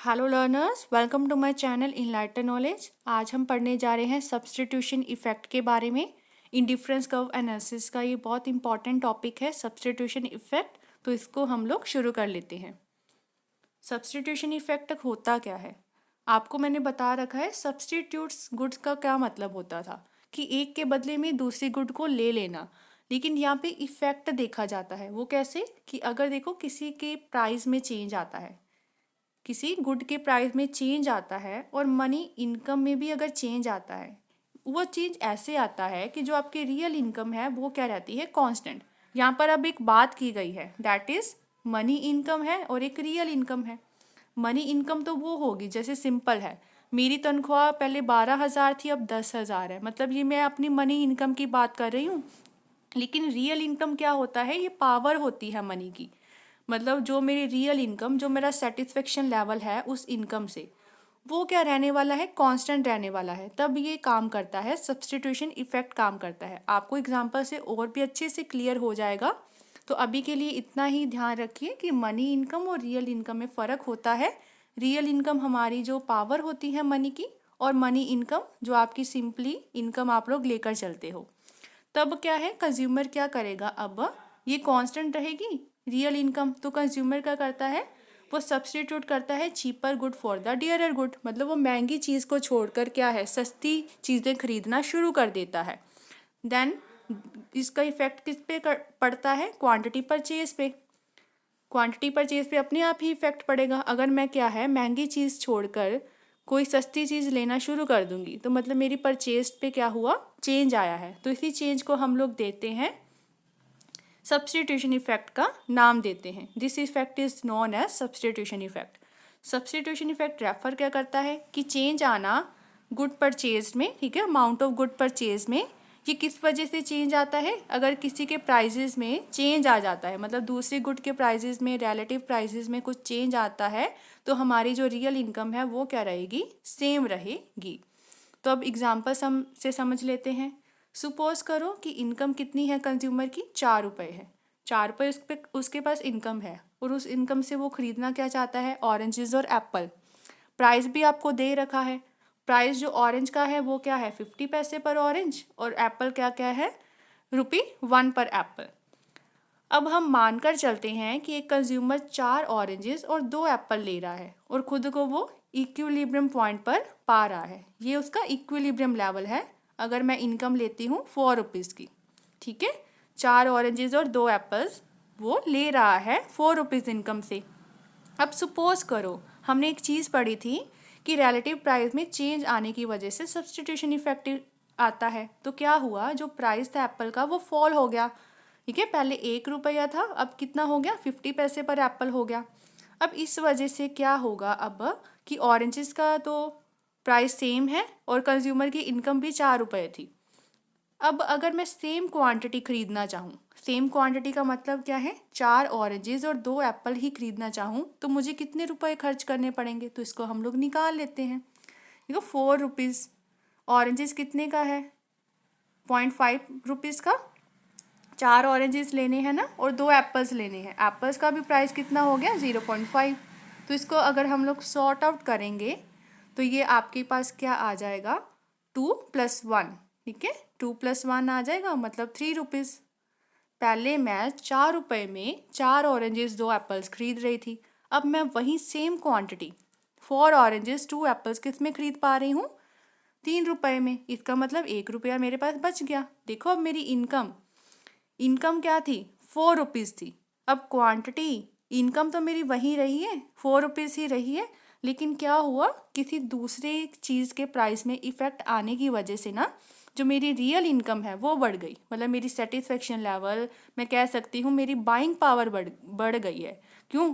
Hello learners, welcome to my channel Enlighten Knowledge. आज हम पढ़ने जा रहे हैं सब्स्टिट्यूशन इफेक्ट के बारे में। इंडिफरेंस कर्व एनालिसिस का ये बहुत इंपॉर्टेंट टॉपिक है सब्स्टिट्यूशन इफेक्ट। तो इसको हम लोग शुरू कर लेते हैं। सब्स्टिट्यूशन इफेक्ट होता क्या है? आपको मैंने बता रखा है सब्स्टिट्यूट्स गुड्स का क्या मतलब होता था कि एक के बदले में दूसरी गुड को ले लेना। लेकिन यहाँ पे इफेक्ट देखा जाता है। वो कैसे कि अगर देखो किसी के प्राइस में चेंज आता है, किसी गुड के प्राइस में चेंज आता है और मनी इनकम में भी अगर चेंज आता है, वो चेंज ऐसे आता है कि जो आपकी रियल इनकम है वो क्या रहती है, कांस्टेंट। यहाँ पर अब एक बात की गई है, दैट इज मनी इनकम है और एक रियल इनकम है। मनी इनकम तो वो होगी, जैसे सिंपल है, मेरी तनख्वाह पहले 12,000 थी, अब 10,000 है, मतलब ये मैं अपनी मनी इनकम की बात कर रही हूँ। लेकिन रियल इनकम क्या होता है, ये पावर होती है मनी की। मतलब जो मेरी रियल इनकम, जो मेरा सेटिस्फेक्शन लेवल है उस इनकम से, वो क्या रहने वाला है, कांस्टेंट रहने वाला है। तब ये काम करता है, सब्स्टिट्यूशन इफेक्ट काम करता है। आपको एग्जांपल से और भी अच्छे से क्लियर हो जाएगा। तो अभी के लिए इतना ही ध्यान रखिए कि मनी इनकम और रियल इनकम में फ़र्क होता है। रियल इनकम हमारी जो पावर होती है मनी की, और मनी इनकम जो आपकी सिंपली इनकम आप लोग लेकर चलते हो। तब क्या है, कंज्यूमर क्या करेगा, अब ये कांस्टेंट रहेगी रियल इनकम, तो कंज्यूमर क्या करता है, वो सब्स्टिट्यूट करता है cheaper good for the dearer good. मतलब वो महंगी चीज़ को छोड़कर क्या है, सस्ती चीज़ें खरीदना शुरू कर देता है। देन इसका इफेक्ट किस पे पड़ता है, क्वांटिटी परचेज पे। क्वांटिटी परचेज पे अपने आप ही इफेक्ट पड़ेगा। अगर मैं क्या है, महंगी चीज़ छोड़कर कोई सस्ती चीज़ लेना शुरू कर दूंगी, तो मतलब मेरी परचेज पे क्या हुआ, चेंज आया है। तो इसी चेंज को हम लोग देते हैं, सब्स्टिट्यूशन इफेक्ट का नाम देते हैं। This effect is known as substitution effect. Substitution effect refer क्या करता है कि चेंज आना गुड परचेज में, ठीक है, अमाउंट ऑफ गुड परचेज में। ये किस वजह से चेंज आता है, अगर किसी के प्राइजेस में चेंज आ जाता है, मतलब दूसरी गुड के प्राइजेस में, रिलेटिव प्राइजेस में कुछ चेंज आता है, तो हमारी जो रियल इनकम है वो क्या रहेगी, सेम रहेगी। तो अब एग्जाम्पल से समझ लेते हैं। सुपोज करो कि इनकम कितनी है कंज्यूमर की, 4 रुपये है। 4 रुपये उसके पास इनकम है, और उस इनकम से वो खरीदना क्या चाहता है, ऑरेंजेस और एप्पल। प्राइस भी आपको दे रखा है। प्राइस जो ऑरेंज का है वो क्या है, 50 पैसे पर ऑरेंज, और एप्पल क्या क्या है, ₹1 पर एप्पल। अब हम मानकर चलते हैं कि एक कंज्यूमर 4 ऑरेंजेस और 2 एप्पल ले रहा है, और खुद को वो इक्विलिब्रियम पॉइंट पर पा रहा है। ये उसका इक्विलिब्रियम लेवल है। अगर मैं इनकम लेती हूँ ₹4 की, ठीक है, 4 ऑरेंजेस और 2 एप्पल्स वो ले रहा है ₹4 इनकम से। अब सपोज करो, हमने एक चीज़ पढ़ी थी कि रिलेटिव प्राइस में चेंज आने की वजह से सब्स्टिट्यूशन इफेक्ट आता है। तो क्या हुआ, जो प्राइस था एप्पल का वो फॉल हो गया, ठीक है। पहले 1 रुपया था, अब कितना हो गया, 50 पैसे पर एप्पल हो गया। अब इस वजह से क्या होगा, अब कि ऑरेंजेस का तो प्राइस सेम है और कंज्यूमर की इनकम भी 4 रुपये थी। अब अगर मैं सेम क्वांटिटी खरीदना चाहूँ, सेम क्वांटिटी का मतलब क्या है, 4 ऑरेंजेस और 2 एप्पल ही खरीदना चाहूँ, तो मुझे कितने रुपए खर्च करने पड़ेंगे, तो इसको हम लोग निकाल लेते हैं। देखो ₹4, ऑरेंजेस कितने का है, ₹0.5 का। 4 ऑरेंजेस लेने हैं ना, और 2 एप्पल्स लेने हैं। एप्पल्स का भी प्राइस कितना हो गया, 0.5। तो इसको अगर हम लोग सॉर्ट आउट करेंगे, तो ये आपके पास क्या आ जाएगा, 2+1, ठीक है, 2+1 आ जाएगा, मतलब ₹3। पहले मैं 4 रुपये में 4 ऑरेंजेस 2 एप्पल्स खरीद रही थी। अब मैं वही सेम क्वांटिटी, 4 ऑरेंजेस 2 एप्पल्स किस में खरीद पा रही हूँ, 3 रुपये में। इसका मतलब 1 रुपया मेरे पास बच गया। देखो अब मेरी इनकम क्या थी, ₹4 थी। अब क्वांटिटी, इनकम तो मेरी वही रही है, ₹4 ही रही है। लेकिन क्या हुआ, किसी दूसरे चीज़ के प्राइस में इफेक्ट आने की वजह से ना, जो मेरी रियल इनकम है वो बढ़ गई। मतलब मेरी सेटिस्फेक्शन लेवल, मैं कह सकती हूँ मेरी बाइंग पावर बढ़ गई है। क्यों,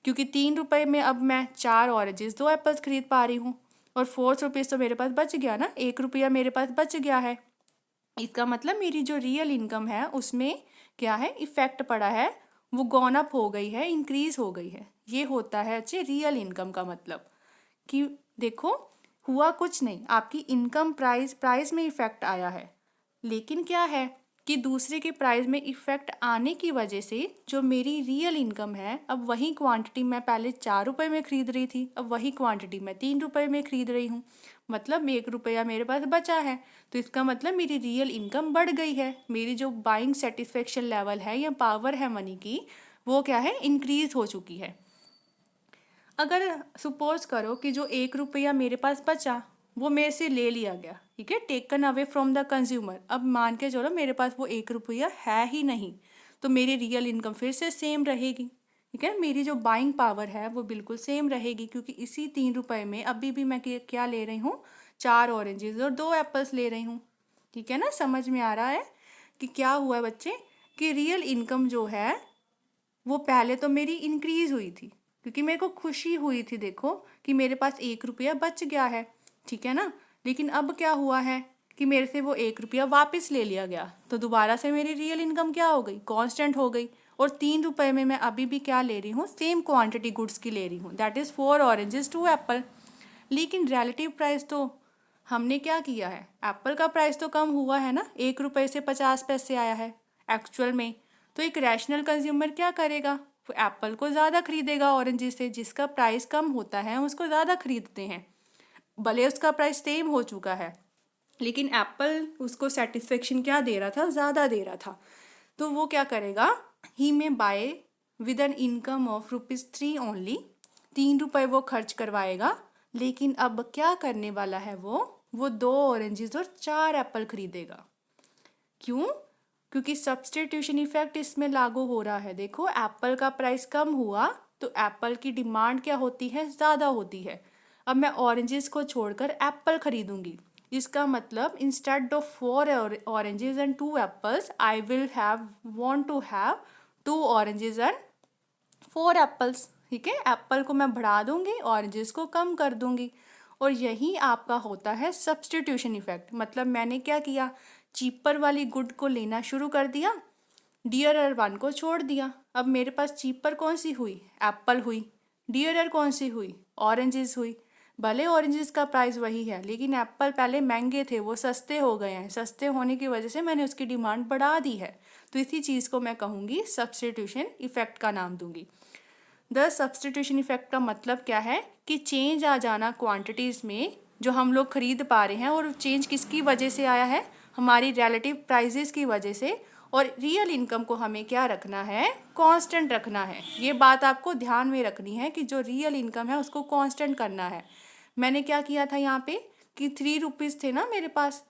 क्योंकि 3 रुपये में अब मैं 4 ऑरेंजेस 2 एप्पल्स खरीद पा रही हूँ, और ₹4 तो मेरे पास बच गया ना, 1 रुपया मेरे पास बच गया है। इसका मतलब मेरी जो रियल इनकम है उसमें क्या है, इफेक्ट पड़ा है, वो गॉन अप हो गई है, इंक्रीज हो गई है। ये होता है अच्छे रियल इनकम का मतलब। कि देखो, हुआ कुछ नहीं, आपकी इनकम प्राइस में इफेक्ट आया है, लेकिन क्या है, कि दूसरे के प्राइस में इफ़ेक्ट आने की वजह से जो मेरी रियल इनकम है, अब वही क्वांटिटी मैं पहले 4 रुपये में ख़रीद रही थी, अब वही क्वांटिटी मैं 3 रुपये में ख़रीद रही हूँ, मतलब 1 रुपया मेरे पास बचा है। तो इसका मतलब मेरी रियल इनकम बढ़ गई है, मेरी जो बाइंग सेटिस्फेक्शन लेवल है या पावर है मनी की, वो क्या है, इंक्रीज़ हो चुकी है। अगर सपोज करो कि जो 1 रुपया मेरे पास बचा वो मेरे से ले लिया गया, ठीक है, taken away from the consumer, अब मान के चलो मेरे पास वो 1 रुपया है ही नहीं, तो मेरी रियल इनकम फिर से सेम रहेगी, ठीक है, मेरी जो बाइंग पावर है वो बिल्कुल सेम रहेगी, क्योंकि इसी 3 रुपये में अभी भी मैं क्या ले रही हूँ, 4 ऑरेंजेस और 2 एप्पल्स ले रही हूँ। ठीक है ना, समझ में आ रहा है कि क्या हुआ है बच्चे, कि रियल इनकम जो है वो पहले तो मेरी इंक्रीज़ हुई थी, क्योंकि मेरे को खुशी हुई थी, देखो कि मेरे पास 1 रुपया बच गया है, ठीक है ना। लेकिन अब क्या हुआ है कि मेरे से वो 1 रुपया वापस ले लिया गया, तो दोबारा से मेरी रियल इनकम क्या हो गई, कांस्टेंट हो गई, और 3 रुपये में मैं अभी भी क्या ले रही हूँ, सेम क्वांटिटी गुड्स की ले रही हूँ, दैट इज़ 4 ऑरेंजेस 2 एप्पल। लेकिन रिलेटिव प्राइस तो हमने क्या किया है, एप्पल का प्राइस तो कम हुआ है ना, 1 रुपये से 50 पैसे आया है एक्चुअल में। तो एक रैशनल कंज्यूमर क्या करेगा, वो एप्पल को ज़्यादा खरीदेगा ऑरेंजेस से, जिसका प्राइस कम होता है उसको ज़्यादा खरीदते हैं, भले उसका प्राइस सेम हो चुका है, लेकिन एप्पल उसको सेटिस्फेक्शन क्या दे रहा था, ज़्यादा दे रहा था। तो वो क्या करेगा, he may buy with an income of ₹3 only, 3 रुपये वो खर्च करवाएगा। लेकिन अब क्या करने वाला है, वो 2 ऑरेंजेस और 4 एप्पल खरीदेगा। क्यों, क्योंकि सब्स्टिट्यूशन इफेक्ट इसमें लागू हो रहा है। देखो एप्पल का प्राइस कम हुआ तो एप्पल की डिमांड क्या होती है, ज़्यादा होती है। अब मैं ऑरेंजेस को छोड़कर एप्पल खरीदूंगी, इसका मतलब instead of 4 oranges and 2 apples I will have want to have 2 oranges and 4 apples. ठीक है, एप्पल को मैं बढ़ा दूंगी, ऑरेंजेस को कम कर दूंगी, और यही आपका होता है सब्स्टिट्यूशन इफेक्ट। मतलब मैंने क्या किया, चीपर वाली गुड को लेना शुरू कर दिया, डियरर वन को छोड़ दिया। अब मेरे पास चीपर कौन सी हुई, एप्पल हुई, डियरर कौन सी हुई, ऑरेंजेस हुई। भले ऑरेंजेस का प्राइस वही है, लेकिन एप्पल पहले महंगे थे, वो सस्ते हो गए हैं, सस्ते होने की वजह से मैंने उसकी डिमांड बढ़ा दी है। तो इसी चीज़ को मैं कहूँगी सब्स्टिट्यूशन इफेक्ट का नाम दूंगी। द सब्स्टिट्यूशन इफेक्ट का मतलब क्या है कि चेंज आ जाना क्वांटिटीज़ में जो हम लोग खरीद पा रहे हैं, और चेंज किसकी वजह से आया है, हमारी रिलेटिव प्राइजेस की वजह से। और रियल इनकम को हमें क्या रखना है, कांस्टेंट रखना है। ये बात आपको ध्यान में रखनी है कि जो रियल इनकम है उसको कांस्टेंट करना है। मैंने क्या किया था यहाँ पे कि 3 रुपीज़ थे ना मेरे पास,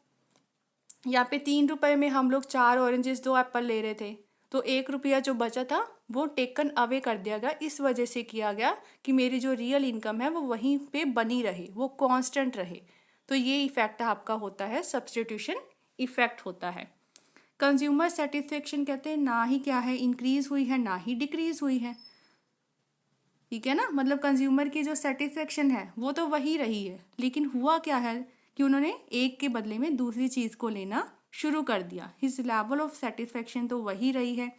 यहाँ पे 3 रुपये में हम लोग 4 ऑरेंजेस 2 एप्पल ले रहे थे, तो 1 रुपया जो बचा था वो टेकन अवे कर दिया गया। इस वजह से किया गया कि मेरी जो रियल इनकम है वो वहीं पे बनी रहे, वो कांस्टेंट रहे। तो ये इफेक्ट आपका होता है, सब्स्टिट्यूशन इफेक्ट होता है। कंज्यूमर सेटिस्फेक्शन कहते हैं ना ही क्या है, इंक्रीज हुई है, ना ही डिक्रीज हुई है। ठीक है ना, मतलब कंज्यूमर की जो सेटिस्फेक्शन है वो तो वही रही है, लेकिन हुआ क्या है कि उन्होंने एक के बदले में दूसरी चीज़ को लेना शुरू कर दिया। हिज लेवल ऑफ सेटिस्फेक्शन तो वही रही है,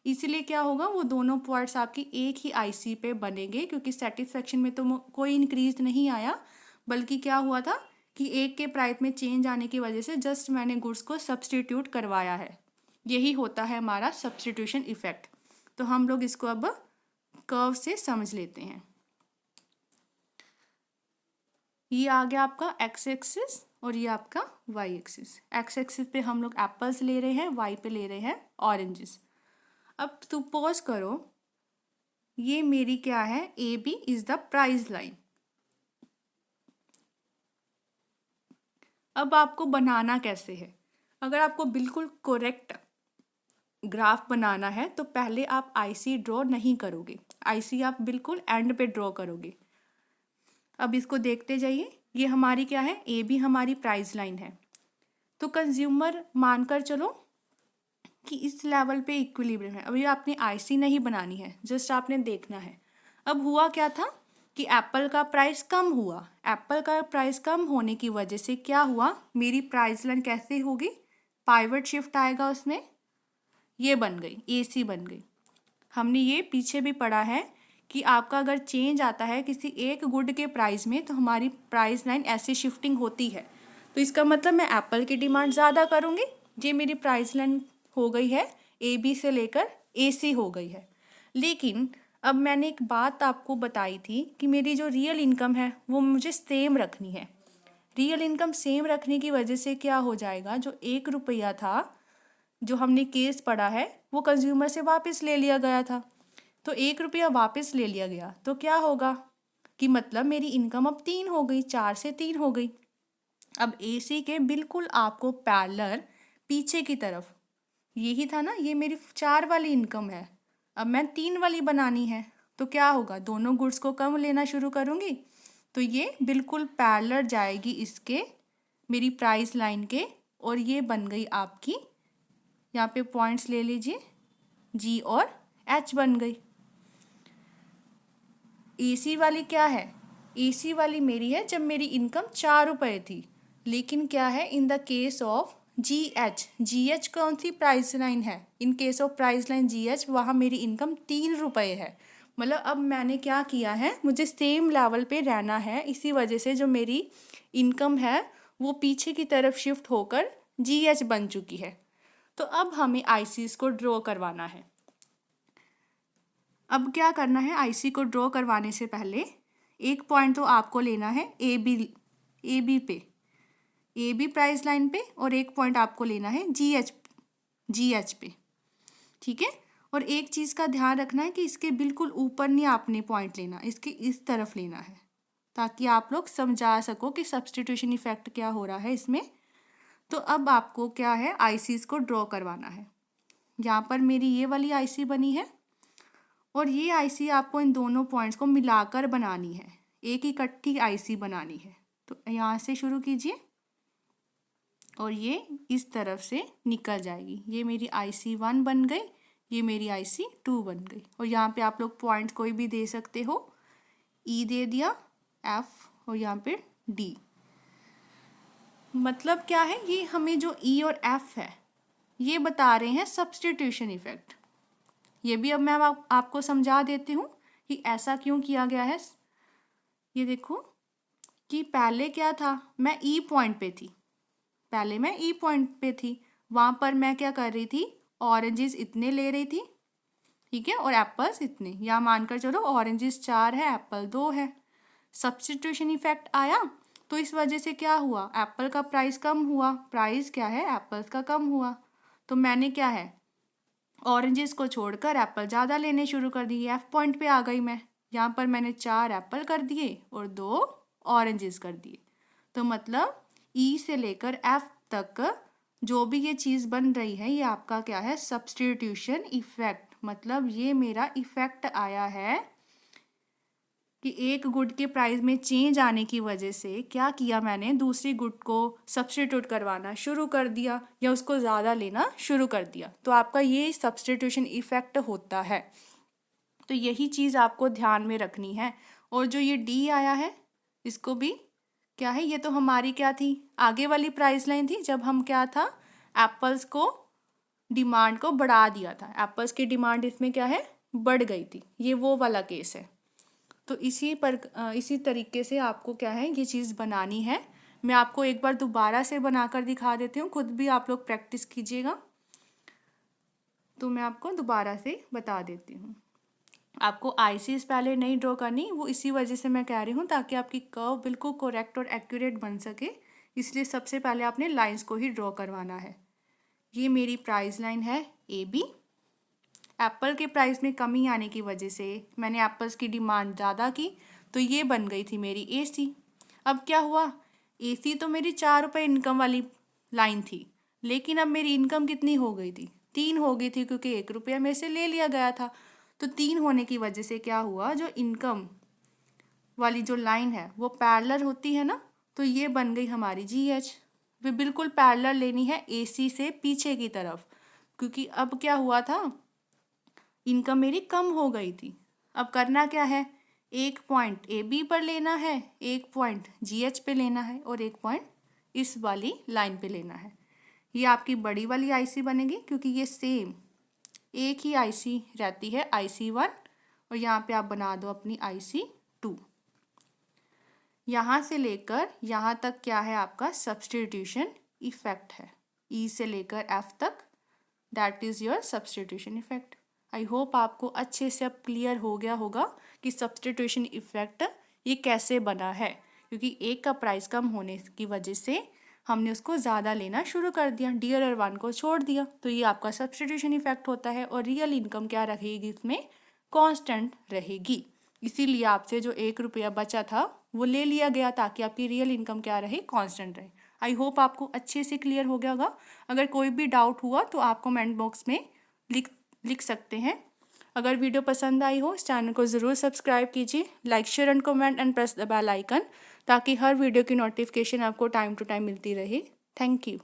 इसलिए क्या होगा, वो दोनों पॉइंट्स आपकी एक ही आईसी पे बनेंगे, क्योंकि सेटिस्फेक्शन में तो कोई इंक्रीज नहीं आया, बल्कि क्या हुआ था कि एक के प्राइस में चेंज आने की वजह से जस्ट मैंने गुड्स को सब्स्टिट्यूट करवाया है। यही होता है हमारा सब्स्टिट्यूशन इफेक्ट। तो हम लोग इसको अब कर्व से समझ लेते हैं। ये आ गया आपका एक्स एक्सिस और ये आपका वाई एक्सिस। एक्स एक्सिस पे हम लोग एप्पल्स ले रहे हैं, वाई पे ले रहे हैं ऑरेंजेस। अब सपोज करो ये मेरी क्या है, A B is the price line. अब आपको बनाना कैसे है, अगर आपको बिल्कुल करेक्ट ग्राफ बनाना है तो पहले आप आईसी ड्रॉ नहीं करोगे, आईसी आप बिल्कुल एंड पे ड्रॉ करोगे। अब इसको देखते जाइए, ये हमारी क्या है, ए बी हमारी प्राइस लाइन है। तो कंज्यूमर मानकर चलो कि इस लेवल पे इक्विलिब्रियम है। अभी आपने आईसी नहीं बनानी है, जस्ट आपने देखना है। अब हुआ क्या था कि एप्पल का प्राइस कम हुआ, एप्पल का प्राइस कम होने की वजह से क्या हुआ, मेरी प्राइस लाइन कैसे होगी, पाइवट शिफ्ट आएगा उसमें, ये बन गई, एसी बन गई। हमने ये पीछे भी पढ़ा है कि आपका अगर चेंज आता है किसी एक गुड के प्राइस में तो हमारी प्राइस लाइन ऐसे शिफ्टिंग होती है। तो इसका मतलब मैं एप्पल की डिमांड ज़्यादा करूँगी, ये मेरी प्राइस लाइन हो गई है, ए बी से लेकर ए सी हो गई है। लेकिन अब मैंने एक बात आपको बताई थी कि मेरी जो रियल इनकम है वो मुझे सेम रखनी है। रियल इनकम सेम रखने की वजह से क्या हो जाएगा, जो 1 रुपया था जो हमने केस पढ़ा है वो कंज्यूमर से वापस ले लिया गया था। तो 1 रुपया वापस ले लिया गया तो क्या होगा कि मतलब मेरी इनकम अब 3 हो गई, 4 से 3 हो गई। अब एसी के बिल्कुल आपको पैरेलल पीछे की तरफ, यही था ना, ये मेरी 4 वाली इनकम है, अब मैं 3 वाली बनानी है। तो क्या होगा, दोनों गुड्स को कम लेना शुरू करूँगी तो ये बिल्कुल पैरेलल जाएगी इसके, मेरी प्राइस लाइन के, और ये बन गई आपकी, यहाँ पे पॉइंट्स ले लीजिए, जी और एच बन गई। एसी वाली क्या है, एसी वाली मेरी है जब मेरी इनकम 4 रुपये थी। लेकिन क्या है, in the case of ji H कौन सी प्राइस लाइन है, in case of price line ji H, वहाँ मेरी इनकम 3 रुपये है। मतलब अब मैंने क्या किया है, मुझे सेम लेवल पे रहना है, इसी वजह से जो मेरी इनकम है वो पीछे की तरफ शिफ्ट होकर जी एच बन चुकी है। तो अब हमें आईसीज को ड्रॉ करवाना है। अब क्या करना है, आईसी को ड्रॉ करवाने से पहले एक पॉइंट तो आपको लेना है ए बी पे, ए बी प्राइस लाइन पे, और एक पॉइंट आपको लेना है जी एच पे, ठीक है। और एक चीज़ का ध्यान रखना है कि इसके बिल्कुल ऊपर नहीं आपने पॉइंट लेना, इसके इस तरफ लेना है, ताकि आप लोग समझा सको कि सब्स्टिट्यूशन इफेक्ट क्या हो रहा है इसमें। तो अब आपको क्या है, आईसीज को ड्रॉ करवाना है। यहाँ पर मेरी ये वाली आईसी बनी है और ये आईसी आपको इन दोनों पॉइंट्स को मिलाकर बनानी है, एक इकट्ठी आईसी बनानी है। तो यहाँ से शुरू कीजिए और ये इस तरफ से निकल जाएगी, ये मेरी आईसी 1 बन गई, ये मेरी आईसी 2 बन गई। और यहाँ पे आप लोग पॉइंट कोई भी दे सकते हो, ई दे दिया, एफ, और यहाँ पे डी। मतलब क्या है, ये हमें जो ई और एफ है ये बता रहे हैं सब्स्टिट्यूशन इफेक्ट। ये भी अब मैं आपको समझा देती हूँ कि ऐसा क्यों किया गया है। ये देखो कि पहले क्या था, मैं ई पॉइंट पे थी, पहले मैं ई पॉइंट पे थी, वहाँ पर मैं क्या कर रही थी, ऑरेंजेस इतने ले रही थी, ठीक है, और एप्पल्स इतने, यहाँ मानकर चलो ऑरेंजेस 4 है, एप्पल 2 है। सब्स्टिट्यूशन इफेक्ट आया तो इस वजह से क्या हुआ, एप्पल का प्राइस कम हुआ, प्राइस क्या है एप्पल्स का कम हुआ, तो मैंने क्या है, ऑरेंजेस को छोड़कर एप्पल ज़्यादा लेने शुरू कर दिए। एफ पॉइंट पे आ गई मैं, यहाँ पर मैंने 4 एप्पल कर दिए और 2 ऑरेंजेस कर दिए। तो मतलब ई से लेकर एफ तक जो भी ये चीज़ बन रही है ये आपका क्या है, सब्स्टिट्यूशन इफेक्ट। मतलब ये मेरा इफेक्ट आया है कि एक गुड के प्राइस में चेंज आने की वजह से क्या किया मैंने, दूसरी गुड को सब्स्टिट्यूट करवाना शुरू कर दिया या उसको ज़्यादा लेना शुरू कर दिया। तो आपका ये सब्स्टिट्यूशन इफेक्ट होता है। तो यही चीज़ आपको ध्यान में रखनी है। और जो ये डी आया है इसको भी क्या है, ये तो हमारी क्या थी, आगे वाली प्राइस लाइन थी, जब हम क्या था, एप्पल्स को डिमांड को बढ़ा दिया था, एप्पल्स की डिमांड इसमें क्या है, बढ़ गई थी, ये वो वाला केस है। तो इसी तरीके से आपको क्या है, ये चीज़ बनानी है। मैं आपको एक बार दोबारा से बनाकर दिखा देती हूँ, खुद भी आप लोग प्रैक्टिस कीजिएगा। तो मैं आपको दोबारा से बता देती हूँ। आपको आईसीज पहले नहीं ड्रॉ करनी, वो इसी वजह से मैं कह रही हूँ ताकि आपकी कर्व बिल्कुल करेक्ट और एक्यूरेट बन सके, इसलिए सबसे पहले आपने लाइंस को ही ड्रॉ करवाना है। ये मेरी प्राइस लाइन है ए बी, एप्पल के प्राइस में कमी आने की वजह से मैंने एप्पल्स की डिमांड ज़्यादा की, तो ये बन गई थी मेरी एसी। अब क्या हुआ, एसी तो मेरी 4 रुपये इनकम वाली लाइन थी, लेकिन अब मेरी इनकम कितनी हो गई थी, 3 हो गई थी, क्योंकि 1 रुपया मेरे से ले लिया गया था। तो 3 होने की वजह से क्या हुआ, जो इनकम वाली जो लाइन है वो पैरेलल होती है ना, तो ये बन गई हमारी जी एच। वे बिल्कुल पैरेलल लेनी है एसी से पीछे की तरफ, क्योंकि अब क्या हुआ था, इनकम मेरी कम हो गई थी। अब करना क्या है, एक पॉइंट ए बी पर लेना है, एक पॉइंट जी एच पे लेना है, और एक पॉइंट इस वाली लाइन पे लेना है। ये आपकी बड़ी वाली आईसी बनेगी, क्योंकि ये सेम एक ही आईसी रहती है, आईसी 1, और यहाँ पे आप बना दो अपनी आईसी 2। यहाँ से लेकर यहाँ तक क्या है, आपका सब्स्टिट्यूशन इफेक्ट है, ई से लेकर एफ तक that is your substitution effect. I hope आपको अच्छे से अब क्लियर हो गया होगा कि सब्सटीट्यूशन इफेक्ट ये कैसे बना है, क्योंकि एक का प्राइस कम होने की वजह से हमने उसको ज़्यादा लेना शुरू कर दिया, डियरर वन को छोड़ दिया, तो ये आपका सब्सटीट्यूशन इफेक्ट होता है। और रियल इनकम क्या रहेगी इसमें, कांस्टेंट रहेगी। इसीलिए आपसे जो 1 रुपया बचा था वो ले लिया गया ताकि आपकी रियल इनकम क्या रहे, कांस्टेंट रहे। आई होप आपको अच्छे से क्लियर हो गया होगा। अगर कोई भी डाउट हुआ तो आप कमेंट बॉक्स में लिख लिख सकते हैं। अगर वीडियो पसंद आई हो इस चैनल को ज़रूर सब्सक्राइब कीजिए, like share and comment and press the bell icon, ताकि हर वीडियो की नोटिफिकेशन आपको टाइम टू टाइम मिलती रहे। Thank you.